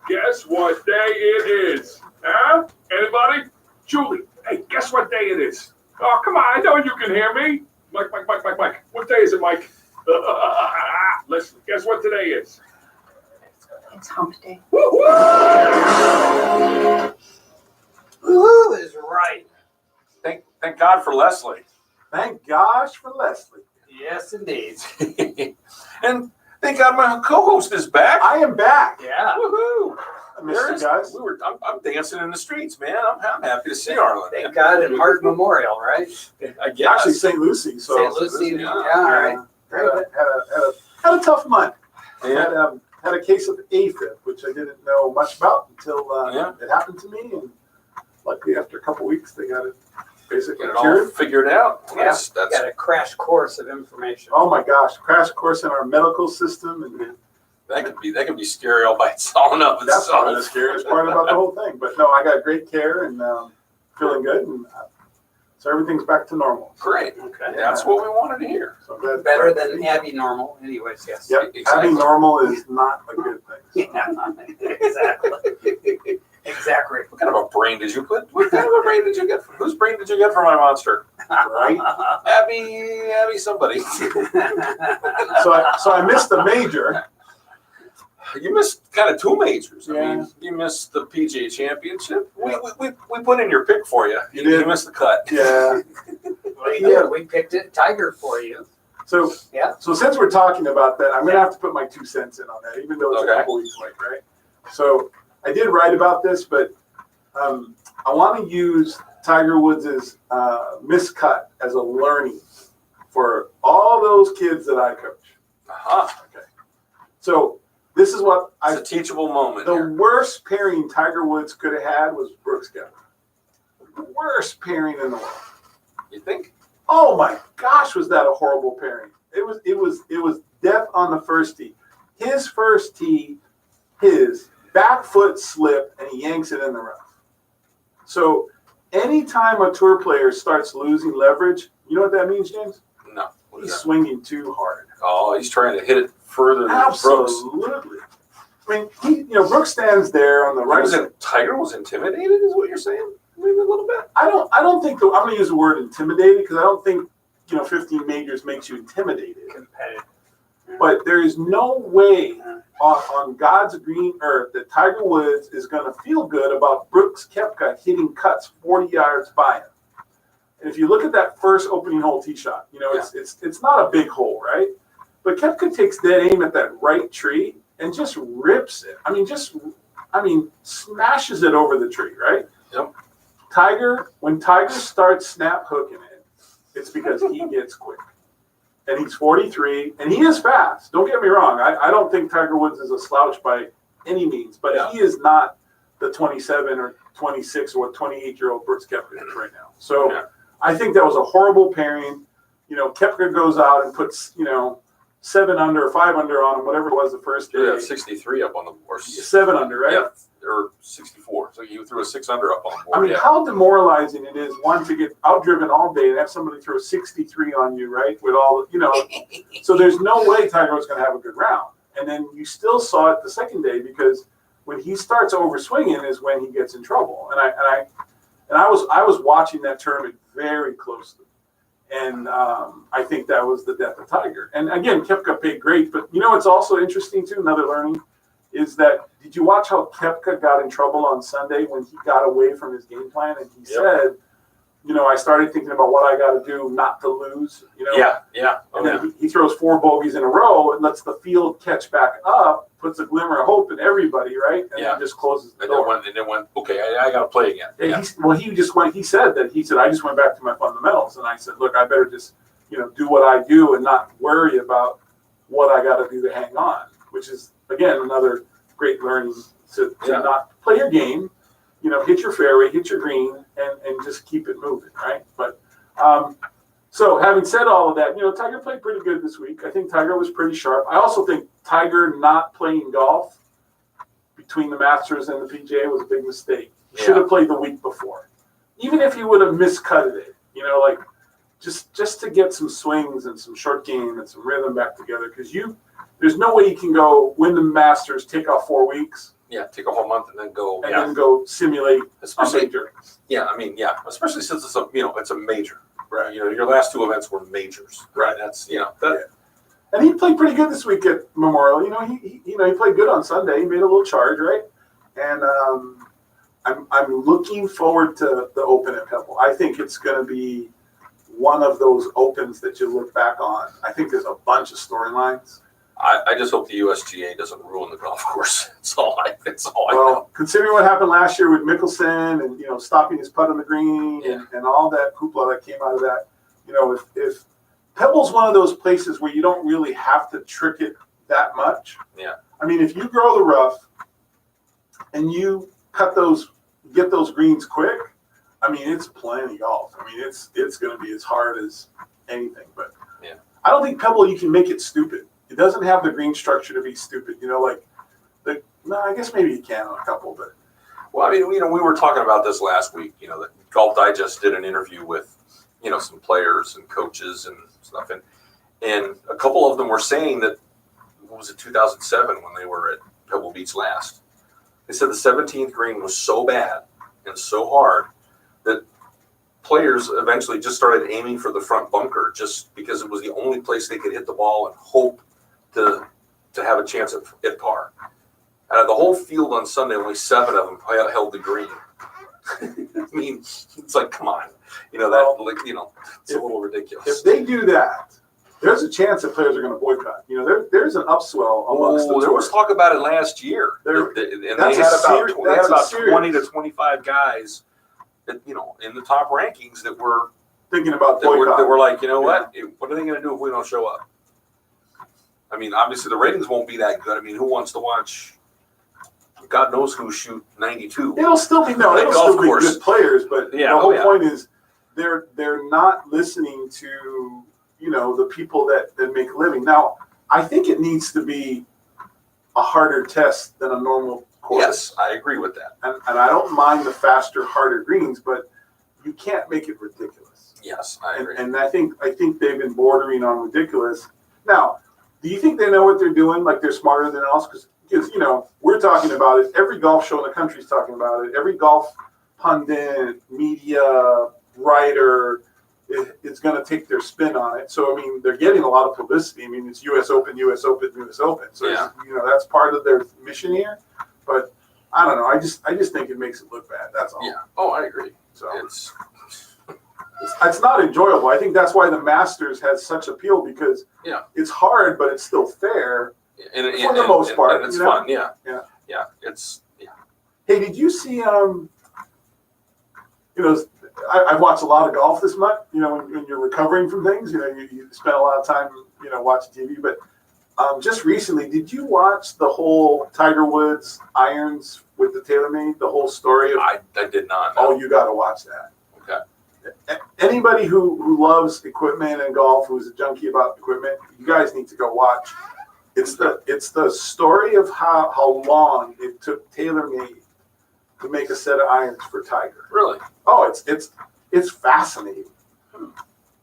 Guess what day it is? Huh? Anybody? Julie, hey, guess what day it is? Oh, come on, I know you can hear me. Mike. What day is it, Mike? Listen, guess what today is? It's Hump Day. Woo-hoo is right. Thank God for Leslie. Thank gosh for Leslie. Yes, indeed. And thank God my co-host is back. I am back. Yeah. Woohoo! I missed you guys. I'm dancing in the streets, man. I'm happy to see Arlen. Thank God in Heart Memorial, right? I guess. Actually, St. Lucie. So St. Lucie. Yeah, all right. Had a tough month. Yeah. Had a case of AFib, which I didn't know much about until it happened to me. And luckily, after a couple weeks, they got it basically Get it all cured. figured out. Yeah, That's got a crash course of information. Oh my gosh, crash course in our medical system, and that can be scary all by itself. that's not the scariest part about the whole thing. But no, I got great care and feeling good, and so everything's back to normal. Great. Okay. That's what we wanted to hear. So I'm glad Better than Abby normal, anyways. Yes. Yep, Exactly. having normal is not a good thing. Yeah. Exactly. Exactly. What kind of a brain did you put? What kind of a brain did you get? Whose brain did you get from my monster? Right? Abby, somebody. So I missed the major. You missed kind of two majors. I Yeah. mean, you missed the PGA Championship. We put in your pick for you. You did. You missed the cut. Yeah. Yeah, we picked it, Tiger, for you. So Yeah. So since we're talking about that, I'm gonna have to put my 2 cents in on that, even though it's a Okay. couple weeks late, right? So I did write about this, but I want to use Tiger Woods' miscut as a learning for all those kids that I coach. Aha. Okay. So this is what It's a teachable moment the here. worst pairing Tiger Woods could have had was Brooks Koepka. The worst pairing in the world. You think? Oh my gosh, was that a horrible pairing? It was death on the first tee. His first tee, his back foot slipped and he yanks it in the rough. So anytime a tour player starts losing leverage, you know what that means, James? No. What is He's that? swinging too hard. Oh, he's trying to hit it further than Brooks. Absolutely. I mean, Brooks stands there on the right. Tiger was intimidated, is what you're saying? Maybe a little bit. I don't think I'm going to use the word intimidated because I don't think 15 majors makes you intimidated. Competitive. But there is no way on God's green earth that Tiger Woods is going to feel good about Brooks Koepka hitting cuts 40 yards by him. And if you look at that first opening hole tee shot, it's not a big hole, right? But Koepka takes dead aim at that right tree and just rips it. I mean, smashes it over the tree, right? Yep. When Tiger starts snap hooking it, it's because he gets quick. And he's 43, and he is fast. Don't get me wrong. I don't think Tiger Woods is a slouch by any means, but he is not the 27 or 26 or 28-year-old Brooks Koepka is right now. So I think that was a horrible pairing. Koepka goes out and puts, 7 under or 5 under on him, whatever it was the first day. Yeah, 63 up on the board. 7 under, right? Yeah, or 64. So you threw a 6 under up on the board. I mean, how demoralizing it is, one, to get outdriven all day and have somebody throw 63 on you, right? With all, so there's no way Tiger was going to have a good round. And then you still saw it the second day because when he starts overswinging is when he gets in trouble. And I was watching that tournament very closely. And I think that was the death of Tiger. And again, Koepka paid great. But it's also interesting, too, another learning, is that did you watch how Koepka got in trouble on Sunday when he got away from his game plan? And he said, I started thinking about what I got to do not to lose. Yeah. And then he throws 4 bogeys in a row and lets the field catch back up, puts a glimmer of hope in everybody, right? And then just closes the door. And then went, okay, I got to play again. He said, I just went back to my fundamentals. And I said, look, I better just, do what I do and not worry about what I got to do to hang on, which is, again, another great learning to not play your game, hit your fairway, hit your green, and just keep it moving, right? But so having said all of that, Tiger played pretty good this week. I think Tiger was pretty sharp. I also think Tiger not playing golf between the Masters and the PGA was a big mistake. He should have played the week before. Even if he would have miscutted it, just to get some swings and some short game and some rhythm back together, because there's no way you can go win the Masters, take off 4 weeks, Yeah, take a whole month and then go. and then go simulate a Especially, major. yeah, I mean, yeah, especially since it's a, it's a major. Right. Your last two events were majors. Right. That's, that. And he played pretty good this week at Memorial. He played good on Sunday. He made a little charge, right? And I'm looking forward to the Open at Pebble. I think it's going to be one of those Opens that you look back on. I think there's a bunch of storylines. I just hope the USGA doesn't ruin the golf course. That's all I know. Well, considering what happened last year with Mickelson and stopping his putt on the green and all that hoopla that came out of that, if Pebble's one of those places where you don't really have to trick it that much. Yeah. I mean, if you grow the rough and you get those greens quick, I mean, it's plenty golf. I mean, it's going to be as hard as anything. But I don't think Pebble, you can make it stupid. It doesn't have the green structure to be stupid. No, I guess maybe you can on a couple, but. Well, I mean, we were talking about this last week. The Golf Digest did an interview with, some players and coaches and stuff, and a couple of them were saying that, what was it, 2007 when they were at Pebble Beach last? They said the 17th green was so bad and so hard that players eventually just started aiming for the front bunker just because it was the only place they could hit the ball and hope to have a chance at par. Out of the whole field on Sunday, only 7 of them held the green. I mean, it's like, come on, it's a little ridiculous. If they do that, there's a chance that players are going to boycott. There's an upswell amongst there was talk about it last year, and they had about 20 to 25 guys that in the top rankings that were thinking about boycott. That were like, what? What are they going to do if we don't show up? I mean, obviously the ratings won't be that good. I mean, who wants to watch? God knows who shoot 92. It'll still be good players, but the whole point is they're not listening to the people that make a living. Now, I think it needs to be a harder test than a normal course. Yes, I agree with that. And I don't mind the faster, harder greens, but you can't make it ridiculous. Yes, I agree. And I think they've been bordering on ridiculous. Now, do you think they know what they're doing? Like they're smarter than us? Because we're talking about it. Every golf show in the country is talking about it. Every golf pundit, media, writer is going to take their spin on it. So, I mean, they're getting a lot of publicity. I mean, it's U.S. Open, U.S. Open, U.S. Open. So, that's part of their mission here. But I don't know. I just think it makes it look bad. That's all. Yeah. Oh, I agree. So it's not enjoyable. I think that's why the Masters has such appeal because it's hard, but it's still fair. For the most part, and it's fun. Yeah. Hey, did you see? I've watched a lot of golf this month. When you're recovering from things, you spend a lot of time, watching TV. But just recently, did you watch the whole Tiger Woods irons with the TaylorMade? The whole story. I did not. No. Oh, you got to watch that. Okay. Anybody who loves equipment and golf, who's a junkie about equipment, you guys need to go watch. It's the story of how long it took TaylorMade to make a set of irons for Tiger. Really? Oh, it's fascinating.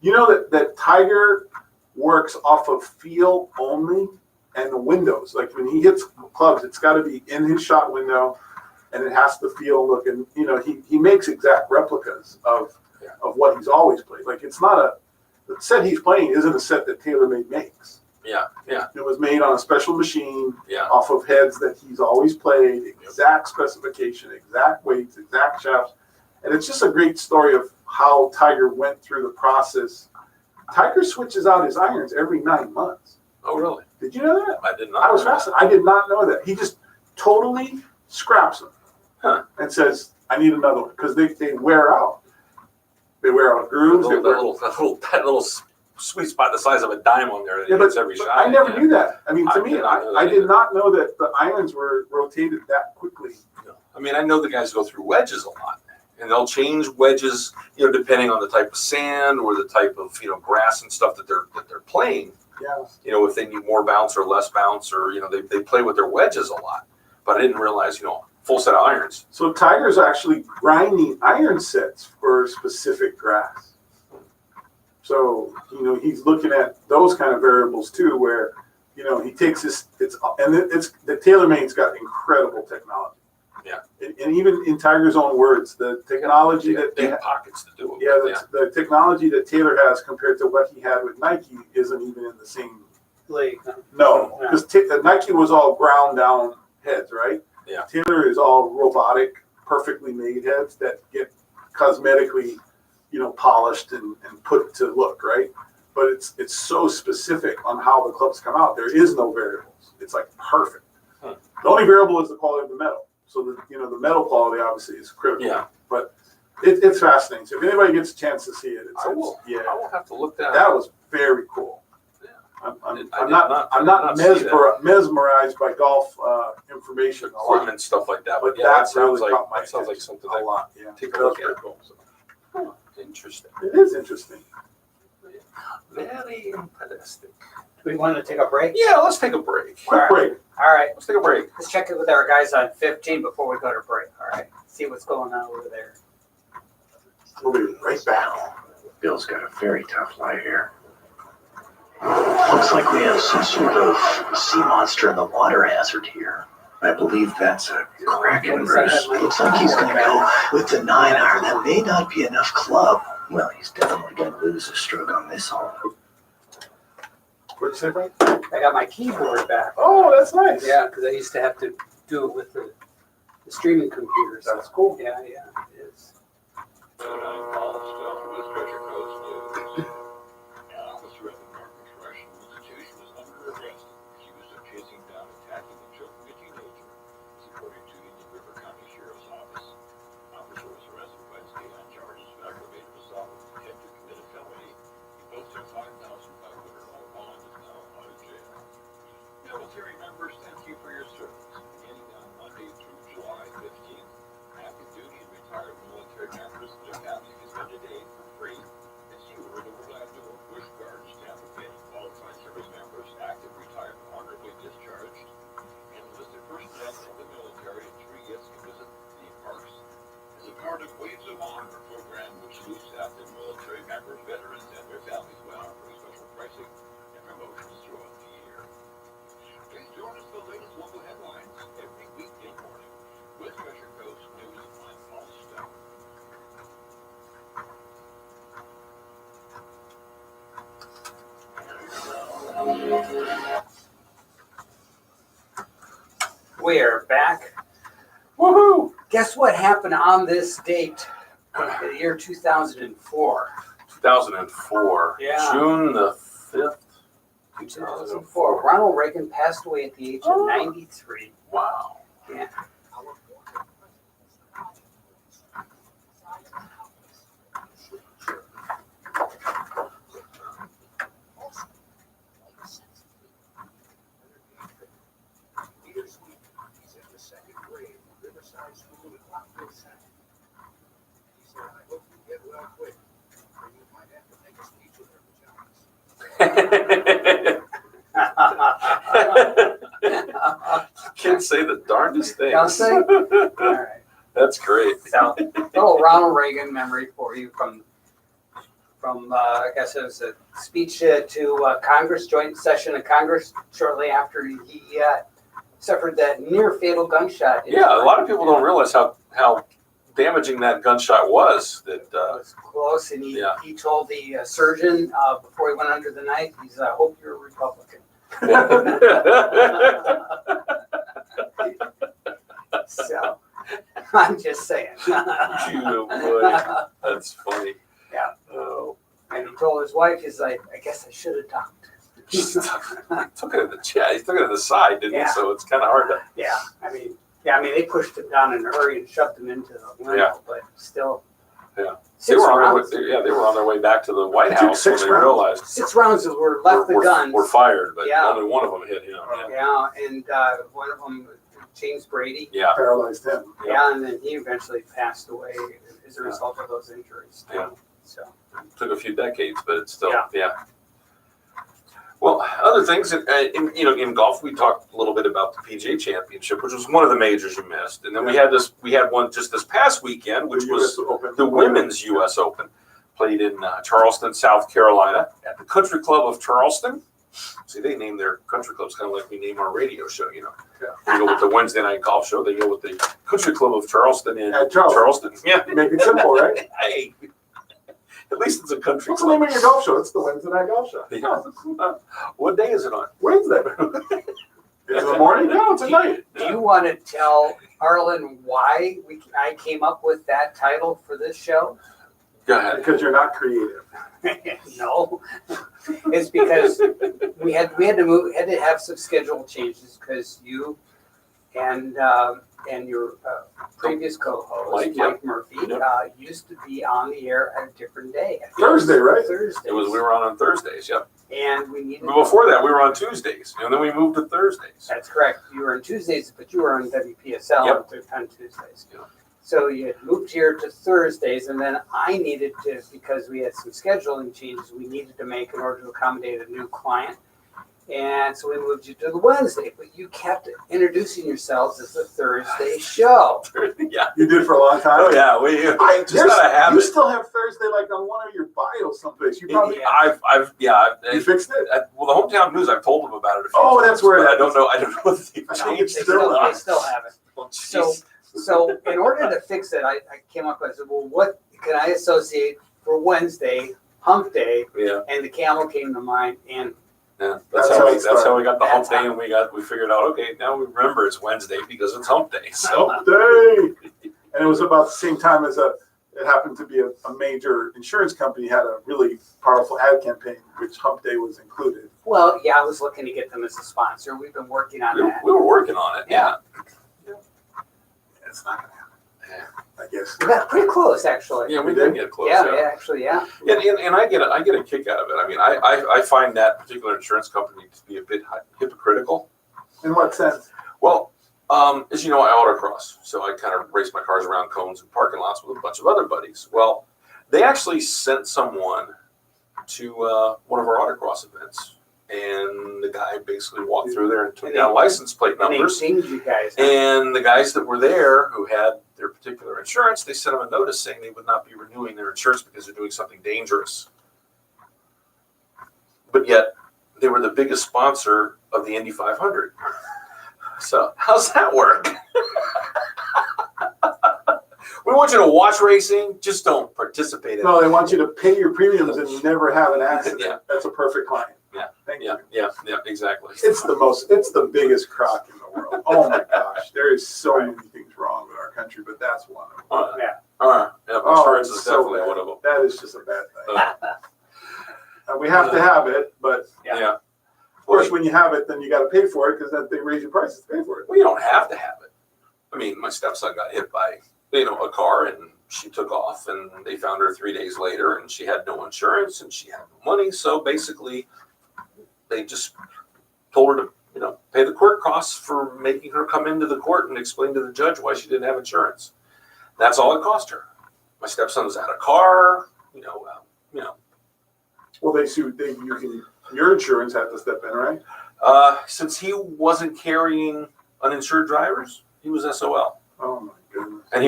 You know that Tiger works off of feel only and the windows. Like when he hits clubs, it's got to be in his shot window, and it has to feel and look. And he makes exact replicas of what he's always played. Like it's not the set he's playing isn't a set that TaylorMade makes. Yeah. It was made on a special machine off of heads that he's always played, exact specification, exact weights, exact shafts. And it's just a great story of how Tiger went through the process. Tiger switches out his irons every 9 months. Oh, really? Did you know that? I did not. I was fascinated. I did not know that. He just totally scraps them and says, I need another one because they wear out. They wear out grooves. That little sweet spot the size of a dime on there that hits every shot. I never knew that. I mean, to me, I did not know that the irons were rotated that quickly. No. I mean, I know the guys go through wedges a lot, and they'll change wedges, depending on the type of sand or the type of grass and stuff that they're playing. Yeah. If they need more bounce or less bounce, or they play with their wedges a lot. But I didn't realize full set of irons. So Tiger's actually grinding iron sets for specific grass. So, he's looking at those kind of variables too, where you know, he takes this. It's the TaylorMade's got incredible technology. Yeah. And even in Tiger's own words, the technology that they deep pockets to do it. yeah, the technology that Taylor has compared to what he had with Nike isn't even in the same League. No, because Nike was all ground down heads, right? Yeah. Taylor is all robotic, perfectly made heads that get cosmetically, you know, polished and put to look, right? But it's so specific on how the clubs come out. There is no variables. It's like perfect. Huh. The only variable is the quality of the metal. So the metal quality obviously is critical. Yeah. But it's fascinating. So if anybody gets a chance to see it, I will have to look that up. That was very cool. I I'm not mesmerized by golf information a lot, Equipment stuff like that, but but yeah, that that sounds really like caught my attention something a lot. Yeah, take a that look was at. pretty cool. So, Huh, interesting. it is interesting. Very interesting. Do we want to take a break? Yeah, let's take a break. Quick break. All right. Let's take a break. Let's check it with our guys on 15 before we go to break. All right. See what's going on over there. We'll be right back. Bill's got a very tough lie here. Looks like we have some sort of sea monster in the water hazard here. I believe that's a kraken, Bruce. Looks like he's going to go with the 9-iron. That may not be enough club. Well, he's definitely going to lose a stroke on this hole. What'd you say, Frank? I got my keyboard back. Oh, that's nice. Yeah, because I used to have to do it with the streaming computers. That's cool. Yeah, it is. Military members, thank you for your service. Beginning on Monday through July 15th, active duty and retired military members, their families can spend a day for free. It's you or the Orlando Bush Guards, Tampa Bay. Qualified service members, active, retired, honorably discharged, and enlisted personnel of the military and 3 gifts can visit theme parks. As a part of Waves of Honor program, which salutes active military members, veterans, and their families will offer special pricing and promotions throughout the year. Please join us for the latest local headlines every weekday morning with Treasure Coast News. I'm Paul Stone. We are back. Woohoo! Guess what happened on this date in the year 2004? 2004. Yeah. June the 5th. 2004. Ronald Reagan passed away at the age of 93. Wow. Yeah. Kids say the darndest things. I'll say. All right. That's great. So, little Ronald Reagan memory for you from I guess it was a speech to Congress, joint session of Congress, shortly after he suffered that near fatal gunshot. Yeah, a lot of people don't realize how damaging that gunshot was. That It was close, and he Yeah. told the surgeon before he went under the knife, he's, I hope you're a Republican. So, I'm just saying. You boy, that's funny. Yeah. Oh, And he told his wife, he's like, I guess I should have talked. he took it at the chest. He took it at the side, didn't Yeah. he? So it's kind of hard to. Yeah, I mean, they pushed him down in a hurry and shoved him into the window, Yeah. but still. Yeah. Six They were on rounds. their way. They were on their way back to the White It took House when 6 they rounds. realized 6 rounds were left the guns. were fired, but Yeah. only one of them hit him. Yeah, and one of them, James Brady. Yeah. Paralyzed him. Yeah, and then he eventually passed away as a result of those injuries. Yeah. So. Took a few decades, but it's still Yeah. Well, other things in golf, we talked a little bit about the PGA Championship, which was one of the majors you missed, and then we had one just this past weekend, which was the Women's U.S. Open, played in Charleston, South Carolina, at the Country Club of Charleston. See, they name their country clubs kind of like we name our radio show, you know. Yeah. We go with the Wednesday night golf show. They go with the Country Club of Charleston in At Charleston. Yeah. Make it simple, right? Hey, at least it's a country What's the club. name of your golf show? It's the Wednesday Night Golf Show. Yeah. What day is it on? Wednesday. Is it the morning? No, it's at night. Do you want to tell Arlen why I came up with that title for this show? Go ahead. Because you're not creative. No, it's because we had to have some schedule changes because you and your previous co-host Mike, Murphy Yep. used to be on the air at a different day. Thursday, right? Thursday. We were on Thursdays, yep. And we needed. But before that, we were on Tuesdays, and then we moved to Thursdays. That's correct. You were on Tuesdays, but you were on WPSL Yep. on Tuesdays. Yep. So you had moved here to Thursdays, and then I needed to, because we had some scheduling changes we needed to make in order to accommodate a new client. And so we moved you to the Wednesday, but you kept introducing yourselves as the Thursday show. Yeah. You did for a long time. Oh yeah, we just gotta have You it. still have Thursday like on one of your bios someplace. You probably you fixed it. Well, the hometown news. I've told them about it a few Oh, times, that's where but it I don't is. know. I don't know if they've They changed it still, or not. they still have it. Well, So, jeez. so in order to fix it, I came up with, I said, well, what can I associate for Wednesday, Hump Day, Yeah, and the camel came to mind, and yeah. That's That's how how it we. That's how we got the hump That's day, how- and we figured out. Okay, now we remember it's Wednesday because it's Hump Day. So Hump Day. And it was about the same time as it happened to be a major insurance company had a really powerful ad campaign, which Hump Day was included. well, yeah, I was looking to get them as a sponsor. We've been working on that. we were working on it. Yeah. It's not gonna happen. I guess. We got pretty close, actually. Yeah, we did get close. Yeah, actually, yeah. And I get a kick out of it. I mean, I find that particular insurance company to be a bit hypocritical. In what sense? Well, as you know, I autocross, so I kind of race my cars around cones and parking lots with a bunch of other buddies. Well, they actually sent someone to one of our autocross events, and the guy basically walked through there and took And down license plate And they numbers. dinged you guys. And the guys that were there who had their particular insurance, they sent them a notice saying they would not be renewing their insurance because they're doing something dangerous. But yet, they were the biggest sponsor of the Indy 500. So, how's that work? We want you to watch racing, just don't participate in it. No, they want you to pay your premiums and never have an accident. Yeah. That's a perfect client. Yeah. Thank Yeah, you. yeah, exactly. It's the biggest crock in the world. Oh my gosh. There is so many things wrong with our country, but that's one of them. Yeah, insurance is it's so definitely bad. one of them. That is just a bad thing. Uh, And we have to have it, but yeah. of course, when you have it, then you got to pay for it because then they raise your prices to pay for it. Well, you don't have to have it. I mean, my stepson got hit by, a car, and she took off, and they found her 3 days later, and she had no insurance, and she had no money. So basically, they just told her to, pay the court costs for making her come into the court and explain to the judge why she didn't have insurance. That's all it cost her. My stepson was out of car, Well, they sued. Your insurance had to step in, right? Since he wasn't carrying uninsured drivers, he was SOL. Oh my goodness. And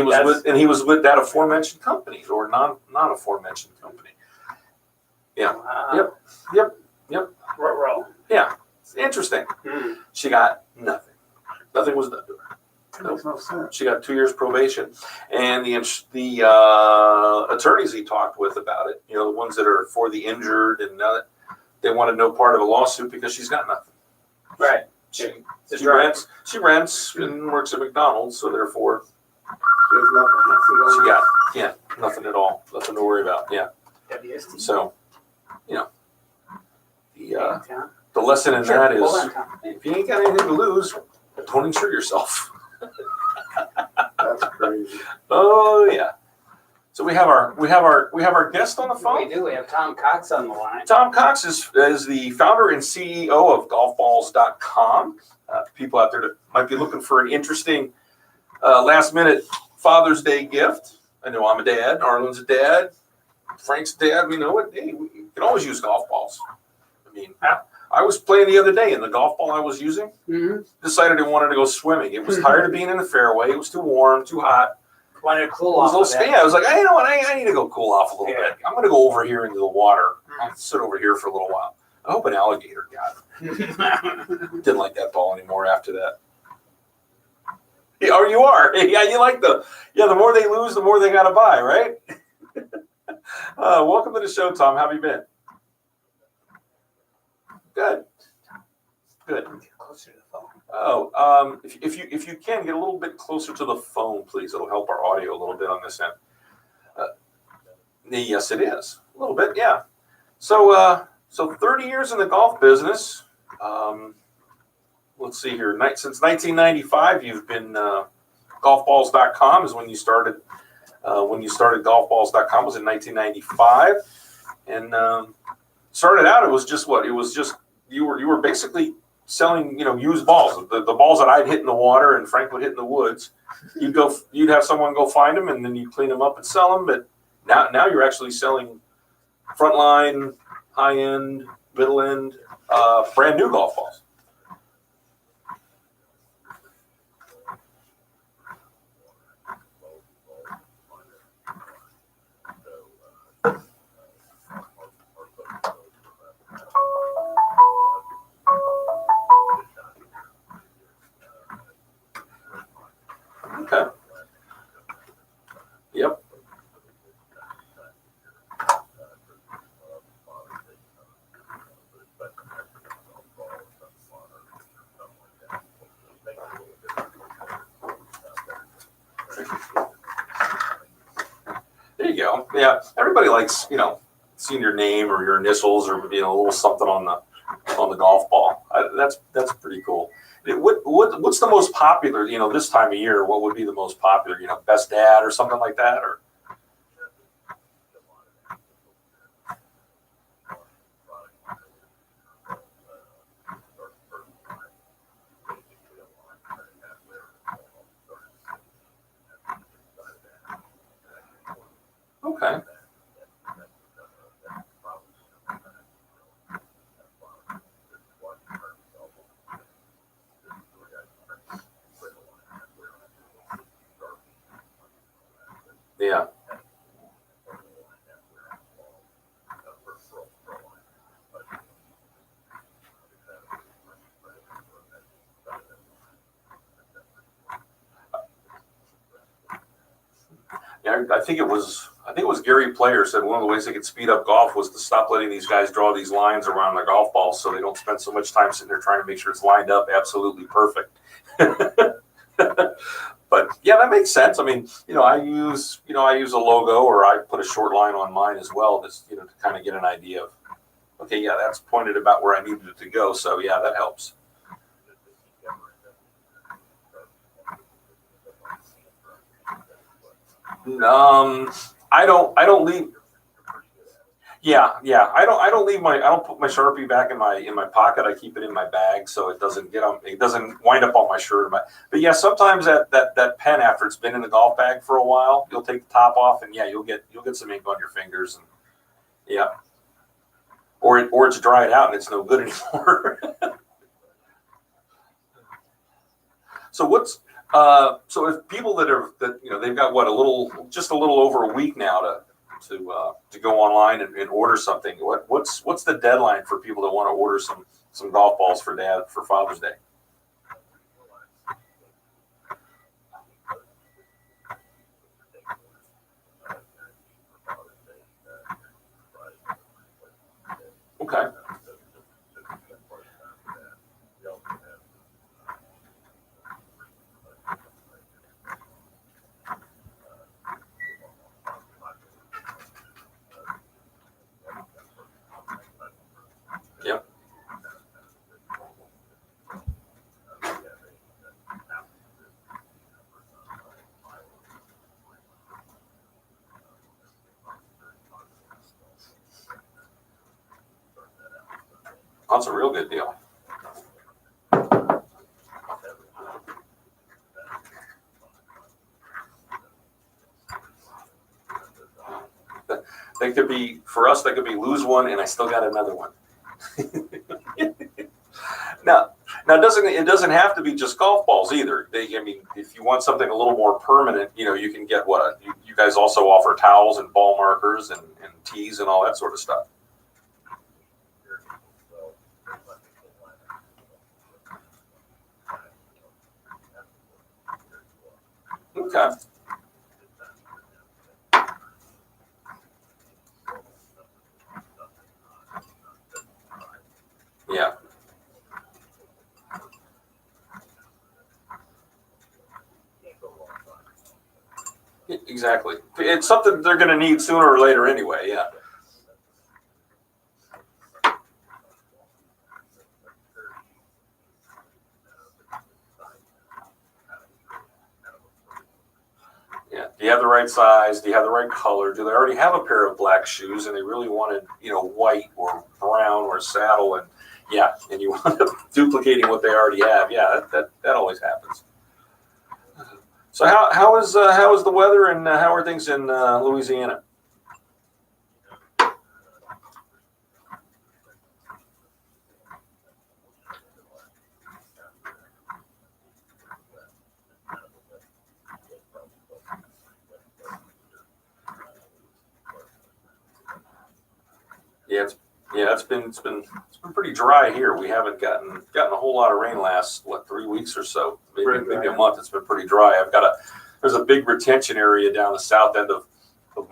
he was with that aforementioned company or non aforementioned company. Yep. Roll. Yeah. It's interesting. She got nothing. Nothing was done to her. That makes no sense. She got 2 years probation. And the attorneys he talked with about it, the ones that are for the injured, and they wanted no part of a lawsuit because she's got nothing. Right. She Right. rents and works at McDonald's, so therefore She has nothing. she got nothing at all, nothing to worry about. Yeah. WST. So, the lesson in that is Hold on, Tom. if you ain't got anything to lose, don't insure yourself. That's crazy. Oh yeah. So we have our guest on the phone. We do. We have Tom Cox on the line. Tom Cox is the founder and CEO of golfballs.com. People out there that might be looking for an interesting last-minute Father's Day gift. I know I'm a dad. Arlen's a dad. Frank's a dad. We know it. Hey, we can always use golf balls. I mean, I was playing the other day, and the golf ball I was using decided it wanted to go swimming. It was tired of being in the fairway. It was too warm, too hot. Wanted to cool It was off. a little of I was like, hey, you know what? I need to go cool off a little Yeah. bit. I'm going to go over here into the water. I'll sit over here for a little while. I hope an alligator got it. Didn't like that ball anymore after that. Yeah, oh, you are. Yeah, you like the more they lose, the more they got to buy, right? Welcome to the show, Tom. How have you been? Good. Good. Get closer to the phone. Oh, if you can get a little bit closer to the phone, please. It'll help our audio a little bit on this end. Yes, it is a little bit. Yeah. So 30 years in the golf business. Let's see here. Since 1995, you've been golfballs.com is when you started. When you started golfballs.com was in 1995, and started out it was just what it was just you were basically selling used balls, the balls that I'd hit in the water and Frank would hit in the woods. You'd have someone go find them and then you clean them up and sell them. But now you're actually selling frontline, high end, middle end, brand new golf balls. Okay. Yep. There you go. Yeah, everybody likes seeing your name or your initials or a little something on the golf ball. That's pretty cool. What's the most popular? This time of year, what would be the most popular? Best dad or something like that, or? Okay. Yeah. Yeah, I think it was Gary Player said one of the ways they could speed up golf was to stop letting these guys draw these lines around their golf balls so they don't spend so much time sitting there trying to make sure it's lined up absolutely perfect. But yeah, that makes sense. I mean, I use a logo or I put a short line on mine as well, just to kind of get an idea of, okay, yeah, that's pointed about where I needed it to go. So yeah, that helps. I don't leave. Yeah. I don't put my Sharpie back in my pocket. I keep it in my bag so it doesn't wind up on my shirt. But yeah, sometimes that pen, after it's been in the golf bag for a while, you'll take the top off and yeah, you'll get some ink on your fingers and yeah. Or it's dried out and it's no good anymore. So if people that they've got just a little over a week now to go online and order something. What's the deadline for people that want to order some golf balls for Dad for Father's Day? Okay. Yep. That's a real good deal. That could be, for us, that could be lose one and I still got another one. Now it doesn't have to be just golf balls either. If you want something a little more permanent, you can get you guys also offer towels and ball markers and tees and all that sort of stuff. Okay. Yeah. Exactly. It's something they're going to need sooner or later anyway. Yeah. Yeah. Do you have the right size? Do you have the right color? Do they already have a pair of black shoes and they really wanted, white or brown or saddle? And yeah, and you wind up duplicating what they already have. Yeah, that always happens. So how is the weather and how are things in Louisiana? Yeah, it's been pretty dry here. We haven't gotten a whole lot of rain last 3 weeks or so, maybe a month. It's been pretty dry. There's a big retention area down the south end of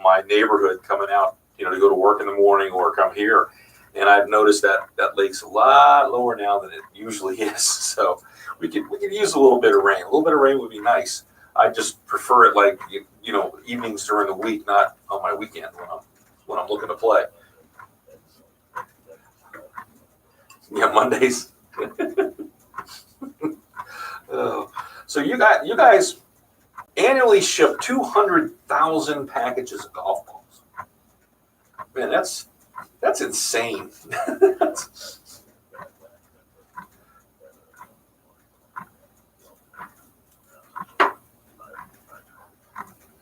my neighborhood coming out, to go to work in the morning or come here, and I've noticed that lake's a lot lower now than it usually is. So we could use a little bit of rain. A little bit of rain would be nice. I just prefer it like evenings during the week, not on my weekend when I'm looking to play. Yeah, Mondays. So you guys annually ship 200,000 packages of golf balls. Man, that's insane.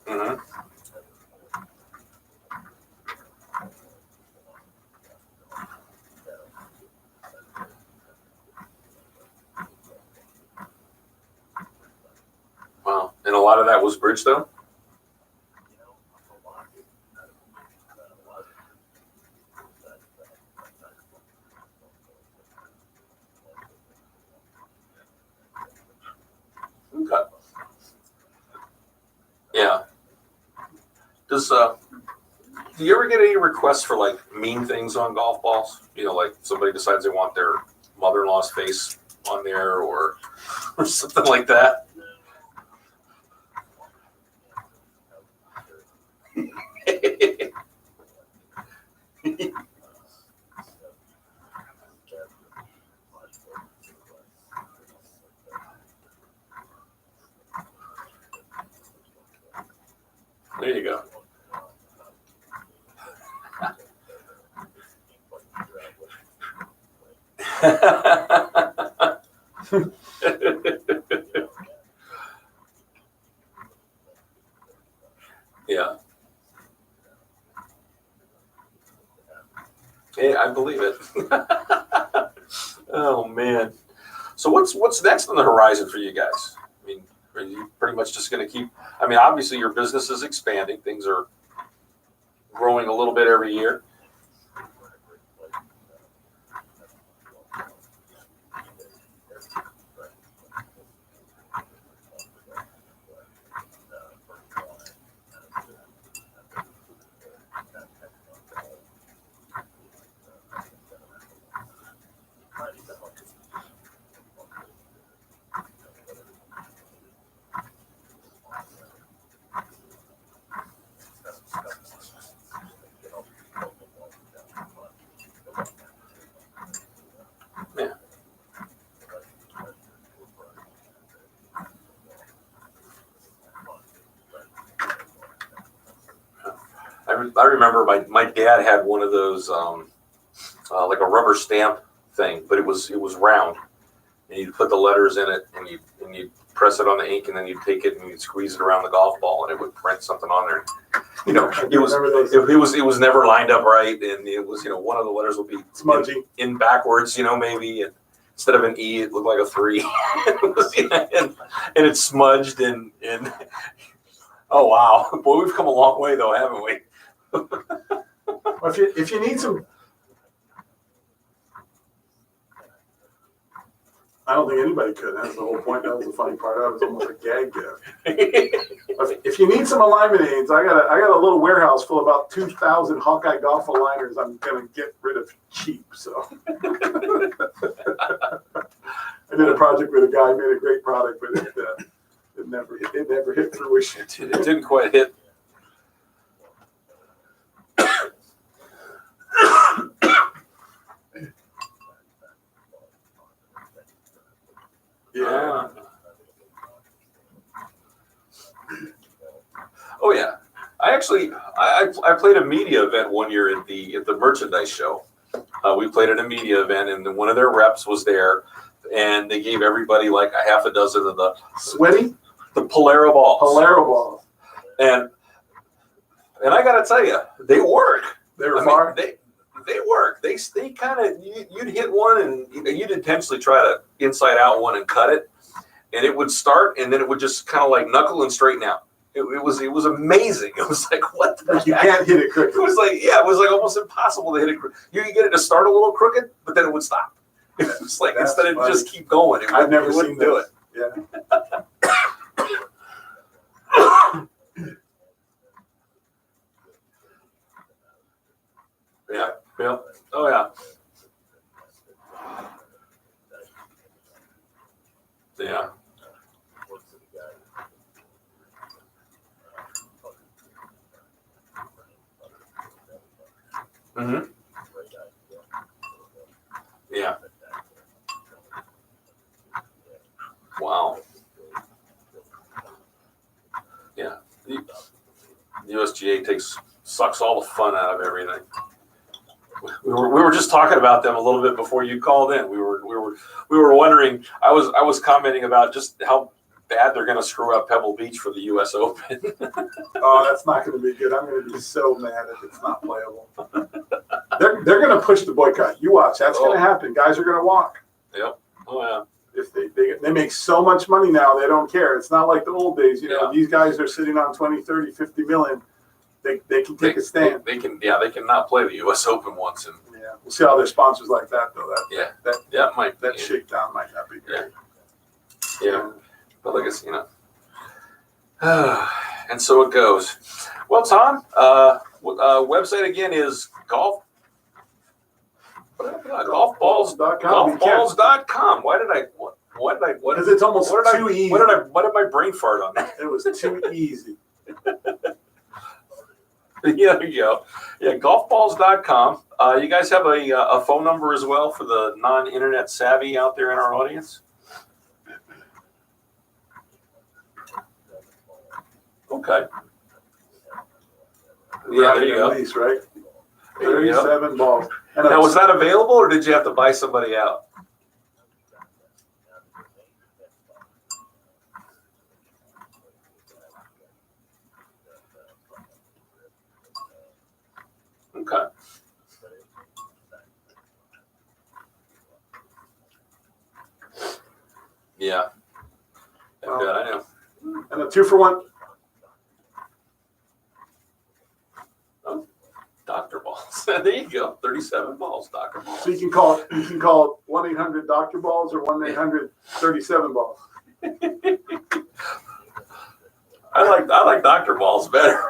Mm-hmm. Wow. And a lot of that was Bridgestone? Okay. Yeah. Do you ever get any requests for like mean things on golf balls? Like somebody decides they want their mother-in-law's face on there or something like that? There you go. Yeah. Yeah, I believe it. Oh man. So what's next on the horizon for you guys? I mean, are you pretty much just going to keep? I mean, obviously your business is expanding. Things are growing a little bit every year. Yeah. I remember my dad had one of those like a rubber stamp thing, but it was round, and you'd put the letters in it, and you press it on the ink, and then you'd take it and you'd squeeze it around the golf ball, and it would print something on there. It was never lined up right, and it was one of the letters would be smudgy in backwards, maybe, and instead of an E, it looked like a 3, and it smudged and oh wow, boy, we've come a long way though, haven't we? Well, if you need some, I don't think anybody could. That's the whole point. That was the funny part. That was almost a gag gift. you need some alignment aids, I got a little warehouse full of about 2,000 Hawkeye golf aligners. I'm gonna get rid of cheap. So I did a project with a guy, made a great product, but it never hit fruition. It didn't quite hit. Yeah. Oh yeah, I played a media event one year at the merchandise show. We played at a media event, and then one of their reps was there, and they gave everybody like a half a dozen of the Sweaty? the Polaro balls. Polaro balls. And I gotta tell you, they work. They were far. They work. They kind of you'd hit one and you'd intentionally try to inside out one and cut it, and it would start and then it would just kind of like knuckle and straighten out. It was amazing. It was like what the Like you heck? can't hit it quick. It was like almost impossible to hit it. You could get it to start a little crooked, but then it would stop. It was like That's instead of funny. just keep going. I've never it wouldn't seen do it. Yeah. Yeah. Yeah. Oh yeah. Yeah. Mm-hmm. Yeah. Wow. Yeah. The USGA sucks all the fun out of everything. We were just talking about them a little bit before you called in. We were wondering. I was commenting about just how bad they're going to screw up Pebble Beach for the U.S. Open. Oh, that's not going to be good. I'm going to be so mad if it's not playable. They're going to push the boycott. You watch. That's going to happen. Guys are going to walk. Yep. Oh yeah. If they make so much money now, they don't care. It's not like the old days. You know, Yeah. these guys are sitting on 20, 30, 50 million. They can take a stand. They can not play the U.S. Open once, and Yeah, we'll see how their sponsors like that though. it might That shakedown might not be great. Yeah. But like it's and so it goes. Well, Tom, website again is golfballs.com. Golfballs.com. Why did I? Because it's almost too easy. What did my brain fart on that? It was too easy. Yeah, there you go. Yeah, golfballs.com. You guys have a phone number as well for the non-internet savvy out there in our audience? Okay. Yeah, there you go. At least, right? There you go. 37 balls. And Now, was that available, or did you have to buy somebody out? Okay. Yeah. Yeah, good, I know. and a 2-for-1. Dr. Balls. There you go. 37 balls, Dr. Balls. So you can call 1-800 Dr. Balls or 1-800-37 balls. I like Dr. Balls better.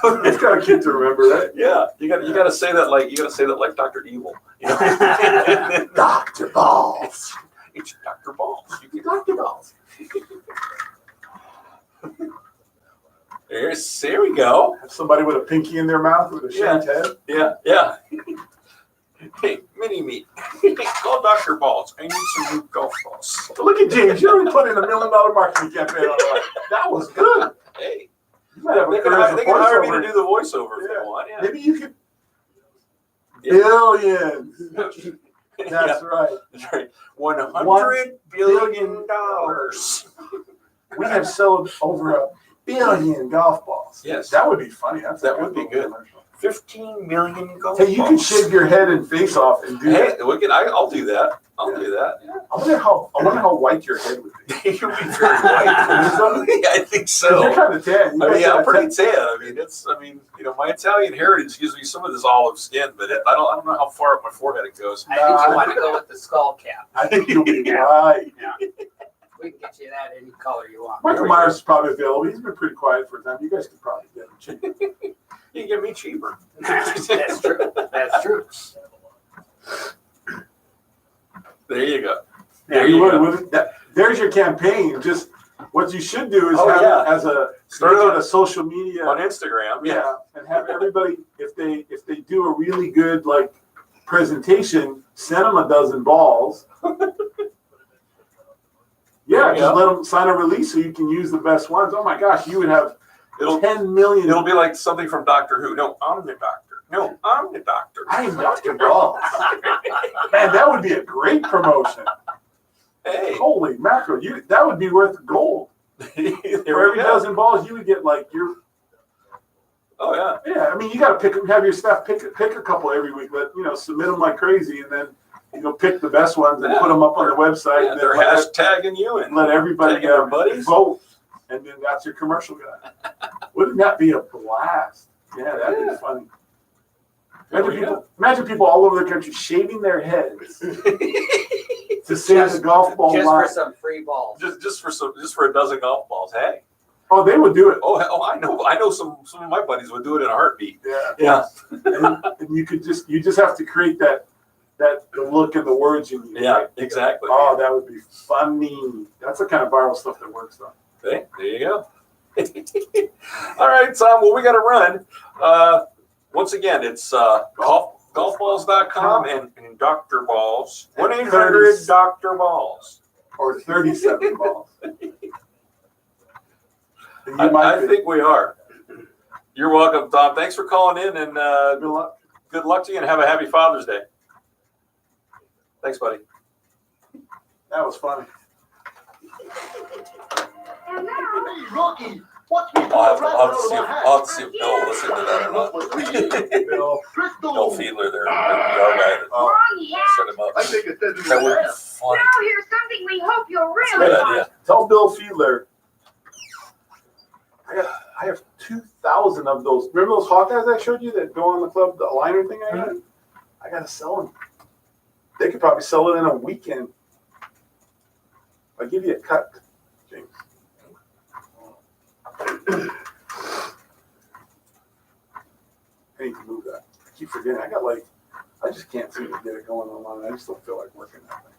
It's kind of cute to remember that. Yeah, you got to say that like Dr. Evil. You know? Dr. Balls. It's Dr. Balls. Dr. Balls. There we go. Have somebody with a pinky in their mouth with a shaved head. Yeah. Hey, mini me. Call Dr. Balls. I need some new golf balls. But look at James. You already put in $1 million marketing campaign on that. That was good. Hey, You might have they a can career as a hire me to voiceover. do the voiceover if Yeah. they want. Yeah. Maybe you could. Yeah. Billions. Yeah. That's right. That's right. $100 billion. We have sold over 1 billion golf balls. Yes. That would be funny. That would be good. 15 million golf Hey, you can balls. shave your head and face off and do Hey, that. I'll do that. I'll do that. Yeah. I wonder how white your head would be. You'll be very white. Yeah, I think 'Cause so. you're kind of tan. You I mean, got I'm that pretty tan. My Italian heritage gives me some of this olive skin, but I don't know how far up my forehead it goes. I think you want to go with the skull cap. I think you'll be right. We can get you that any color you want. Michael Myers is probably available. He's been pretty quiet for a time. You guys could probably get him cheap. You can get me cheaper. That's true. That's true. There you go. Yeah, there's your campaign. Just what you should do is have it as a Start make on- it a social media. On Instagram, Yeah, and have everybody if they do a really good like presentation, send them a dozen balls. Yeah, There you just go. let them sign a release so you can use the best ones. Oh my gosh, you would have It'll 10 million. it'll be like something from Doctor Who. No, I'm the doctor. No, I'm the doctor. I am Dr. Balls. Man, that would be a great promotion. Hey, Holy mackerel, that would be worth gold. there For we every go. dozen balls, you would get like your. Oh yeah. Yeah, I mean, you got to have your staff pick a couple every week. Submit them like crazy, and then pick the best ones and put them up on the website. Yeah, And they're then hashtagging you and let everybody tagging their buddies. vote, and then that's your commercial guy. Wouldn't that be a blast? Yeah, that'd be funny. There we go. Imagine people all over the country shaving their heads to save the golf ball Just line. for some free balls. just for a dozen golf balls. Hey. Oh, they would do it. Oh, I know some of my buddies would do it in a heartbeat. Yeah. Yeah. And you just have to create the look and the words you need. Yeah, right? exactly. Oh, that would be funny. That's the kind of viral stuff that works though. Hey, there you go. All right, Tom. Well, we got to run. Once again, it's golfballs.com and Dr. Balls. 1-800 Dr. Balls. Or 37 balls. I think we are. You're welcome, Tom. Thanks for calling in, and Good luck. good luck to you, and have a happy Father's Day. Thanks, buddy. That was funny. Hey, Rocky, watch me I'll have to see if Bill will listen to that or not. Bill. Bill Fiedler there, the PR guy that Oh, Wrong hat. set him up. I think it says That would be funny. Now here's something we hope you'll Good really like. idea. Tell Bill Fiedler. I have 2,000 of those. Remember those Hawkeyes I showed you that go on the club, the liner thing I got? I gotta sell them. They could probably sell it in a weekend. I'll give you a cut, James. I need to move that. I keep forgetting. I just can't seem to get it going online. I just don't feel like working that thing.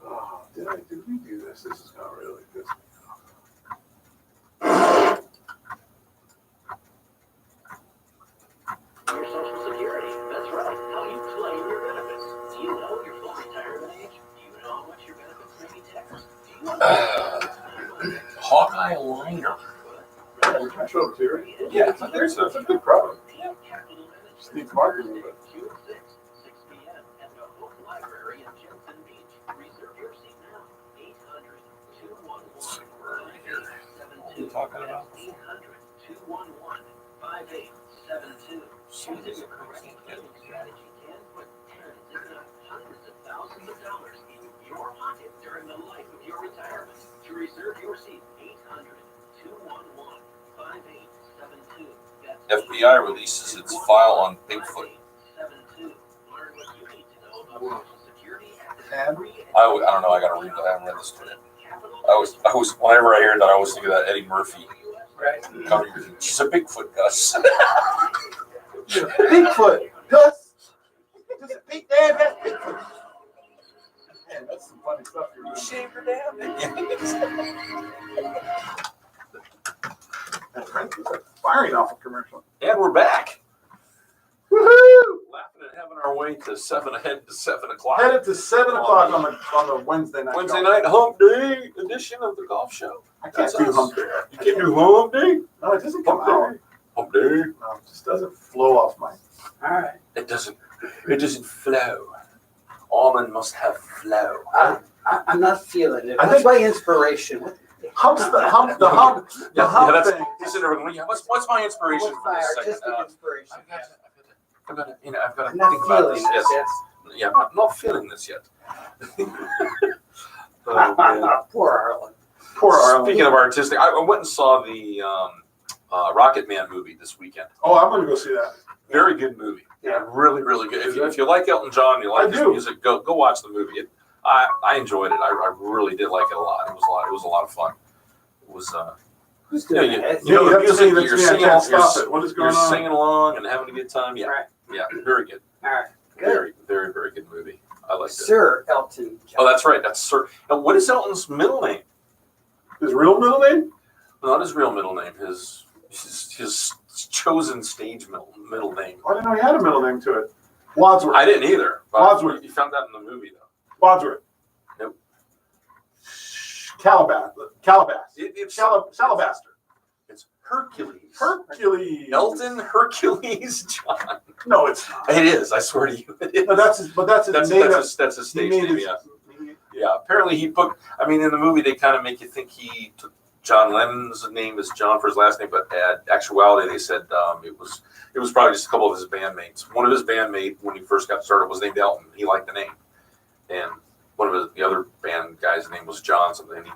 Oh, did we do this? This is not really piss me off. Your Social Security. That's right. How you claim your benefits. Do you know your full retirement age? Do you know how much your benefits may be taxed? Do you know Hawkeye liner. Can I show it to you? Yeah, it's a good product. Steve marketing, but 6 p.m. at the Hope Library in Jensen Beach. Reserve your seat now. 800-211-5872. Talking about 800-211-5872. Choosing the correct payment strategy can put tens, if not hundreds of thousands of dollars in your pocket during the life of your retirement. To reserve your seat, 800-211-5872. That's FBI releases its file on Bigfoot. 5872. Learn what you need to know about Social Security at the And? free I don't know. I got to read. I haven't read this one yet. I was. Whenever I hear that, I always think of that Eddie Murphy. Right. Comedy. She's a Bigfoot, Gus. Bigfoot, Gus. Does it big damn that's Bigfoot? Man, that's some funny stuff you're doing. Shave her down. And Frank was like firing off a commercial. And we're back. Woohoo! Laughing and having our way to 7 o'clock. Headed to 7 o'clock on the Wednesday night. Wednesday night Hump Day edition of the golf show. I can't That's do us. Hump Day. You can't do Hump Day. No, it doesn't come Hump out. Day. Hump Day. No, it just doesn't flow off my. All right. It doesn't flow. Almond must have flow. I'm not feeling it. I What's think- my inspiration? Hump thing. That's. He said, "Everyone, what's my inspiration What's for my this second? artistic inspiration? I've got to I'm not think about feeling this. this. Yes. Yeah, I'm not feeling this yet. Oh, man. Poor Arlen. Poor Arlen. Speaking of artistic, I went and saw the Rocket Man movie this weekend. Oh, I'm gonna go see that. Very good movie. Yeah, really, really good. If you like Elton John, you like his music, go watch the movie. I enjoyed it. I really did like it a lot. It was a lot of fun. It was Who's you know, doing you, that? you know the have to music. say that You're to me, I singing. can't stop it. What is You're going on? singing along and having a good time. Yeah, Right. yeah, very good. All right. Good. Very, very, very good movie. I liked it. Sir Elton John. Oh, that's right. That's Sir. And what is Elton's middle name? His real middle name? Not his real middle name. His chosen stage middle name. I didn't know he had a middle name to it. Wadsworth. I didn't either. But Wadsworth. You found that in the movie, though. Wadsworth. Nope. Calabas. It's Salabaster. It's Hercules. Hercules. Elton Hercules John. No, it's not. It is. I swear to you. It is. No, that's his name. That's his stage name. Yeah. Yeah. Apparently, he put. I mean, in the movie, they kind of make you think he took John Lennon's name as John for his last name, but in actuality, they said it was probably just a couple of his bandmates. One of his bandmates, when he first got started, was named Elton. He liked the name, and one of the other band guys' name was John, so then he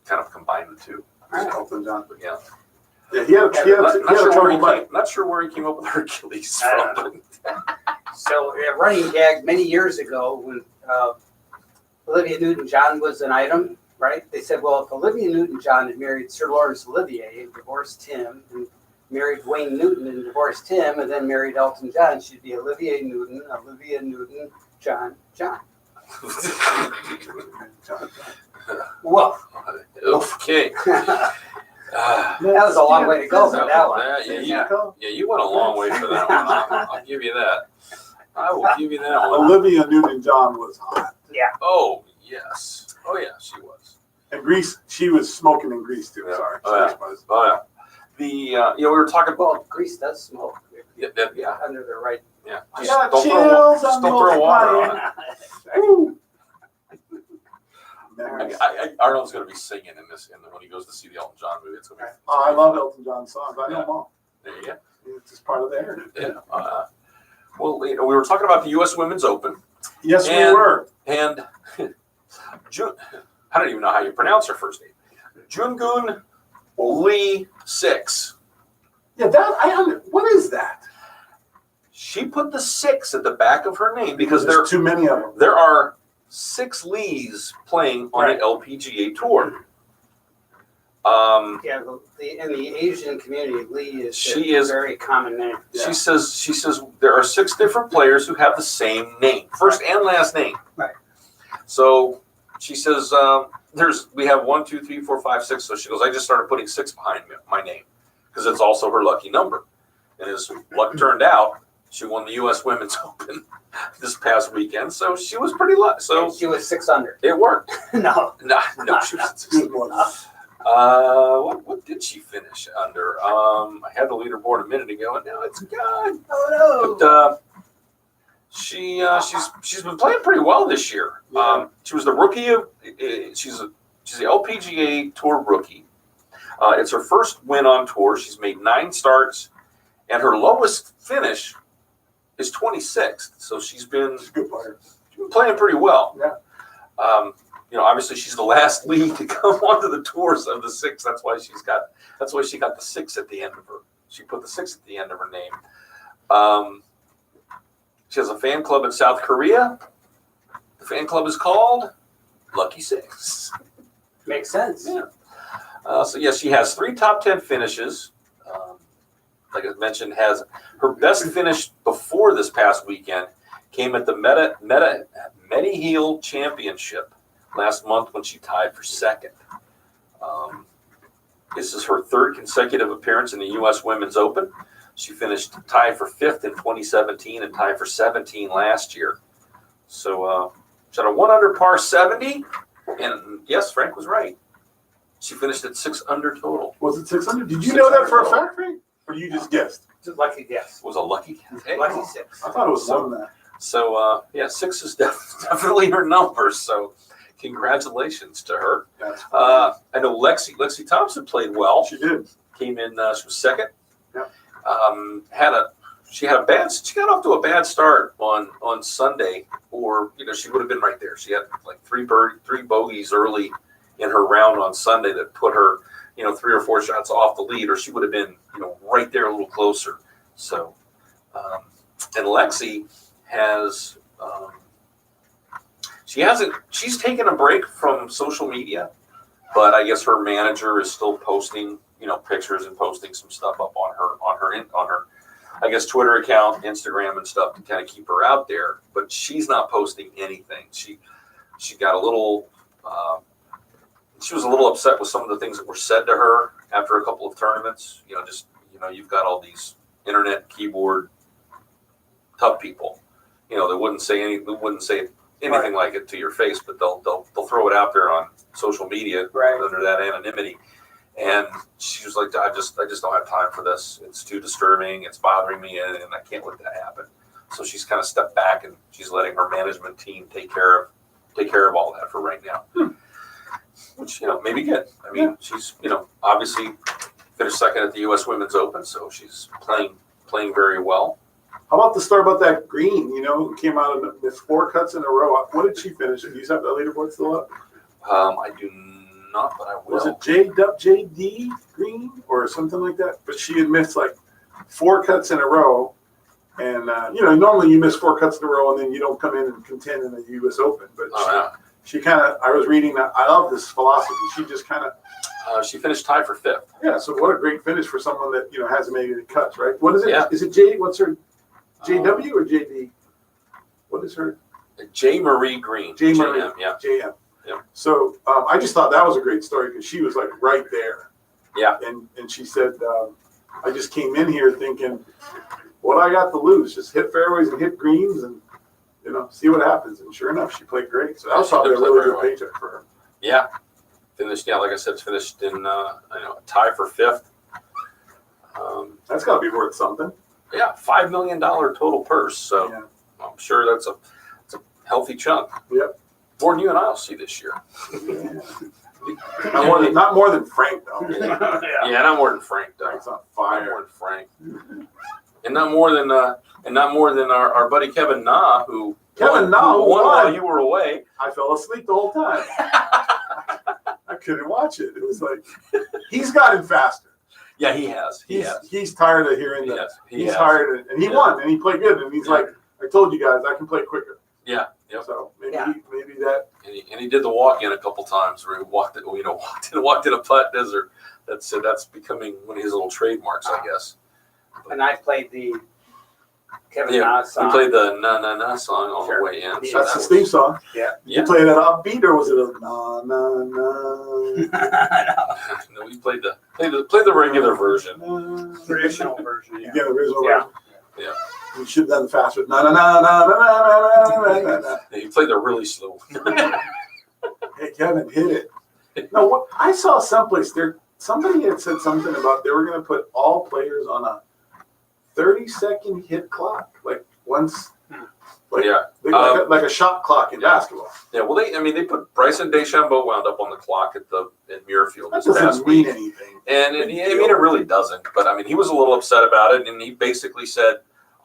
kind of combined the two. Elton John. But yeah. Yeah, he had a trouble life. Not sure where he came up with Hercules I from. So a running gag many years ago when Olivia Newton-John was an item, right? They said, well, if Olivia Newton-John had married Sir Laurence Olivier and divorced him, and married Wayne Newton and divorced him, and then married Elton John, she'd be Olivia Newton, John. Whoa. Okay. That was a long way to go for that one. Yeah, you went a long way for that one. I'll give you that. I will give you that one. Olivia Newton-John was hot. Oh, yes. Oh, yeah, she was. And Grease, she was smoking in Grease too. Yeah. Sorry. Oh, yeah. We were talking about. Well, Grease does smoke. Yeah. Under the right. Yeah. I Just got don't chills just on don't throw water on it. Woo. Arnold's going to be singing in this, when he goes to see the Elton John movie. It's going to be. Oh, I love Elton John songs. I know them all. There you go. It's just part of the heritage. Yeah. Well, we were talking about the U.S. Women's Open. Yes, we were. And June, I don't even know how you pronounce her first name. Jungun Lee 6. Yeah, what is that? She put the 6 at the back of her name because there's too many of them. There are 6 Lees playing on the LPGA tour. Yeah, in the Asian community, Lee is She is very common name. Yeah. She says there are 6 different players who have the same name, first and last name. Right. So she says we have 1, 2, 3, 4, 5, 6. So she goes, I just started putting 6 behind my name because it's also her lucky number. And as luck turned out, she won the U.S. Women's Open this past weekend, so she was pretty lucky. So she was 6 under. It worked. No, she was 6 under. What did she finish under? I had the leaderboard a minute ago, and now it's gone. Oh no! But she's been playing pretty well this year. She was the rookie of. She's the LPGA Tour rookie. It's her first win on tour. She's made 9 starts, and her lowest finish is 26th. So she's been Good player. playing pretty well. Yeah. Obviously she's the last lead to come onto the tours of the 6. That's why she got the 6 at the end of her. She put the 6 at the end of her name. She has a fan club in South Korea. The fan club is called Lucky 6. Makes sense. Yeah. She has 3 top 10 finishes. Like I mentioned, has her best finish before this past weekend came at the Mediheal Championship last month when she tied for 2nd. This is her 3rd consecutive appearance in the U.S. Women's Open. She finished tied for 5th in 2017 and tied for 17 last year. So she had a 1 under par 70, and yes, Frank was right. She finished at 6 under total. Was it 600? Did you know that for a fact, Frank? Or you just guessed? It's a lucky guess. It was a lucky. Lucky 6. I thought it was more than that. So 6 is definitely her number. So congratulations to her. I know Lexi Thompson played well. She did. Came in. She was 2nd. Yeah. She got off to a bad start on Sunday, or she would have been right there. She had like 3 bogeys early in her round on Sunday that put her 3 or 4 shots off the lead, or she would have been, right there a little closer. So, and Lexi has, she's taken a break from social media, but I guess her manager is still posting, pictures and posting some stuff up on her, I guess, Twitter account, Instagram and stuff to kind of keep her out there, but she's not posting anything. She got a little, she was a little upset with some of the things that were said to her after a couple of tournaments. You've got all these internet keyboard tough people, that wouldn't say anything like it to your face, but they'll throw it out there on social media under that anonymity. And she was like, I just don't have time for this. It's too disturbing. It's bothering me, and I can't let that happen. So she's kind of stepped back, and she's letting her management team take care of all that for right now. Which, maybe good. I mean, she's, obviously finished second at the U.S. Women's Open, so she's playing very well. How about the story about that Green, who came out of the 4 cuts in a row? What did she finish? Do you have the leaderboard still up? I do not, but I will. Was it JD Green or something like that? But she had missed like 4 cuts in a row. And, normally you miss 4 cuts in a row and then you don't come in and contend in the U.S. Open. But she kind of, I was reading that. I love this philosophy. She just kind of. She finished tied for 5th. Yeah, so what a great finish for someone that, hasn't made any cuts, right? What is it? Yeah. Is it what's her, JW or JD? What is her? J. Marie Green. J. Marie. JM, yeah. JM. Yeah. So I just thought that was a great story because she was like right there. Yeah. And she said, I just came in here thinking, what I got to lose? Just hit fairways and hit greens and, see what happens. And sure enough, she played great. So that was probably a really good paycheck for her. Yeah. Finished, like I said, finished in, a tie for 5th. That's got to be worth something. Yeah, $5 million total purse. So Yeah. I'm sure that's a healthy chunk. Yep. More than you and I'll see this year. Not more than Frank, though. Yeah, not more than Frank, though. Frank's on Not fire. more than Frank. And not more than our buddy Kevin Na, who won while you were away. I fell asleep the whole time. I couldn't watch it. It was like he's gotten faster. Yeah, he has. He's tired of hearing that. He's tired, and he won, and he played good. And he's like, I told you guys, I can play quicker. Yeah. Yep. So maybe that. And he did the walk in a couple times where he walked in a putt desert. That's becoming one of his little trademarks, I guess. And I played the Kevin Na song. We played the Na Na Na song on the way in. Yeah. That's his theme song. Yeah. You play that upbeat, or was it a na na na? No, we played the regular version. Traditional version. You get the original Yeah. version. Yeah. You should have done the faster. Na na na na na na na na na. Yeah, you played the really slow. Hey Kevin, hit it. No, what I saw someplace there. Somebody had said something about they were going to put all players on a 30-second hit clock, like once, like a shot clock in basketball. Yeah, well, they put Bryson DeChambeau wound up on the clock at Muirfield That this past doesn't mean week, anything. and it really doesn't. But he was a little upset about it, and he basically said,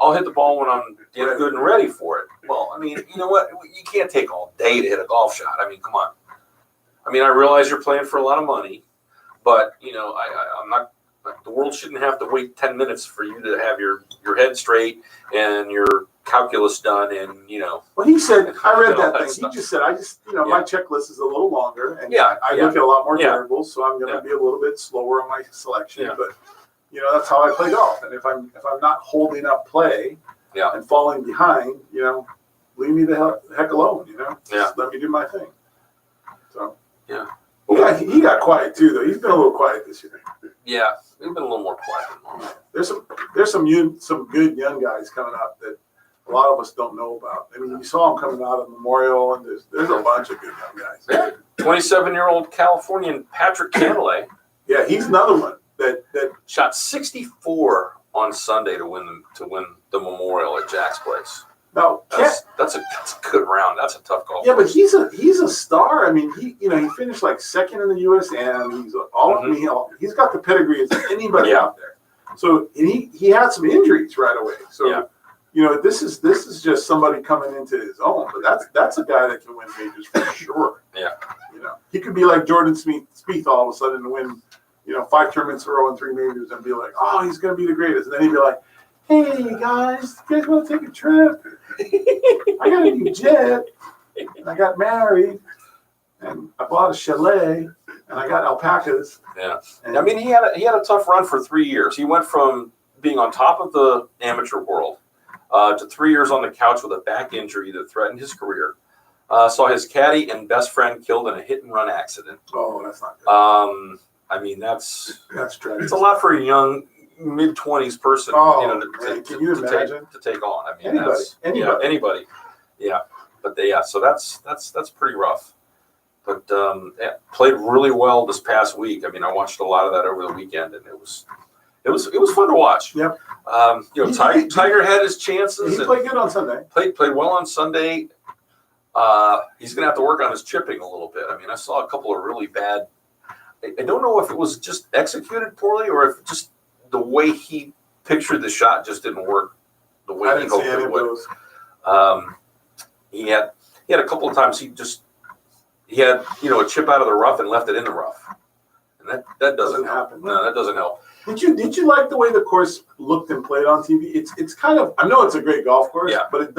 "I'll hit the ball when I'm good and ready for it." Well, you know what? You can't take all day to hit a golf shot. Come on. I realize you're playing for a lot of money, but I'm not. The world shouldn't have to wait 10 minutes for you to have your head straight and your calculus done. And Well, he said, I read that thing. stuff. He just said, my checklist is a little longer, and Yeah, I look at a lot more Yeah. variables, so I'm going to be a little bit slower on my selection. Yeah. But that's how I play golf. And if I'm not holding up play, and falling behind, leave me the heck alone. Just let me do my thing. So Yeah. He got quiet too, though. He's been a little quiet this year. Yeah, we've been a little more quiet than normal. There's some good young guys coming up that a lot of us don't know about. You saw them coming out of Memorial, and there's a bunch of good young guys. Yeah. 27-year-old Californian Patrick Cantlay. Yeah, he's another one that Shot 64 on Sunday to win the Memorial at Jack's Place. now. That's a good round. That's a tough golf. Yeah, but he's a star. He finished like second in the USM. He's he's got the pedigree as anybody out there. So he had some injuries right away. So this is just somebody coming into his own. But that's a guy that can win majors for sure. Yeah. He could be like Jordan Spieth all of a sudden and win 5 tournaments in a row and 3 majors and be like, oh, he's going to be the greatest. And then he'd be like, hey, guys, you guys want to take a trip? I got a new jet, and I got married, and I bought a chalet, and I got alpacas. Yeah. And I mean, he had a tough run for 3 years. He went from being on top of the amateur world to 3 years on the couch with a back injury that threatened his career. Saw his caddy and best friend killed in a hit-and-run accident. Oh, that's not good. I mean, that's tragic. it's a lot for a young mid-20s person, Oh, to, man, can you imagine? to take on. I mean, Anybody. Yeah. But so that's pretty rough. But played really well this past week. I mean, I watched a lot of that over the weekend, and it was fun to watch. Yep. Tiger had his chances. He played good on Sunday. Played well on Sunday. He's going to have to work on his chipping a little bit. I mean, I saw a couple of really bad. I don't know if it was just executed poorly or if just the way he pictured the shot just didn't work the way he hoped it would. He had a couple of times he had a chip out of the rough and left it in the rough, and that doesn't happen. No, that doesn't help. Did you like the way the course looked and played on TV? It's kind of, I know it's a great golf course, but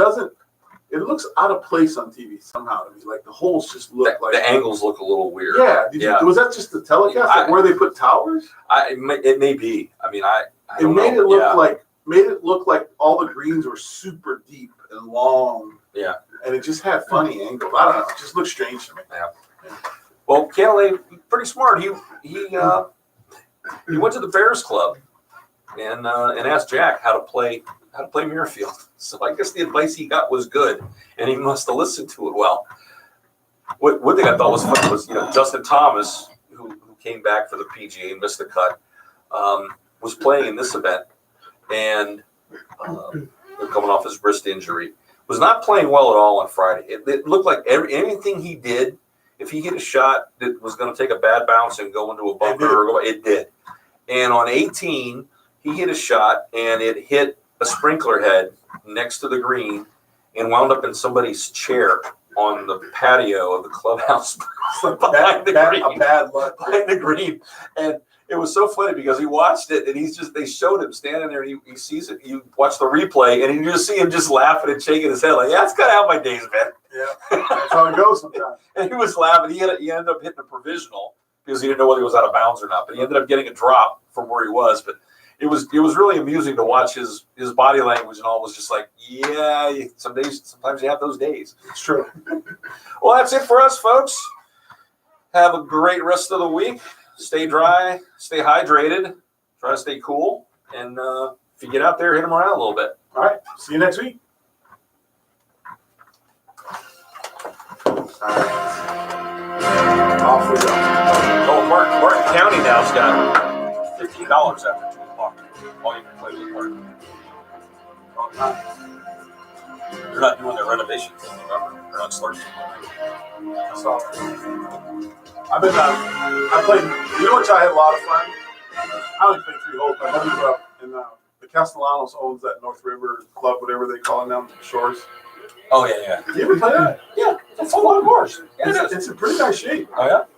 it looks out of place on TV somehow to me. Like the holes just look like the angles look a little weird. Yeah. Was that just the telecast? Where they put towers? It may be. I mean, I don't made know. It look like all the greens were super deep and long. Yeah. And it just had funny angles. I don't know. It just looked strange to me. Yeah. Well, Cantlay, pretty smart. He went to the Bears Club and asked Jack how to play Muirfield. So I guess the advice he got was good, and he must have listened to it well. One thing I thought was funny was Justin Thomas, who came back for the PGA and missed the cut, was playing in this event, and coming off his wrist injury, was not playing well at all on Friday. It looked like anything he did, if he hit a shot that was going to take a bad bounce and go into a bunker, it did. And on 18, he hit a shot, and it hit a sprinkler head next to the green and wound up in somebody's chair on the patio of the clubhouse behind the green. And it was so funny because he watched it and they showed him standing there and he sees it. You watch the replay and you just see him just laughing and shaking his head like, yeah, that's kind of how my day's been. Yeah, that's how it goes sometimes. And he was laughing. He ended up hitting a provisional because he didn't know whether he was out of bounds or not, but he ended up getting a drop from where he was. But it was really amusing to watch his body language and all. Was just like, yeah, sometimes you have those days. It's true. Well, that's it for us, folks. Have a great rest of the week. Stay dry, stay hydrated, try to stay cool, and if you get out there, hit them around a little bit. All right, see you next week. All right. Off we go. Oh, Martin County now's got $15 after 2 o'clock. All you can play with Martin. They're not doing their renovation thing, remember? They're not starting. So, I played, which I had a lot of fun. I only played 3 holes. My buddy grew up in the Castellanos owns that North River Club, whatever they call it down the shores. Oh, yeah. You ever play that? Yeah, it's a fun course. Yeah, It's in pretty nice shape. Oh, yeah?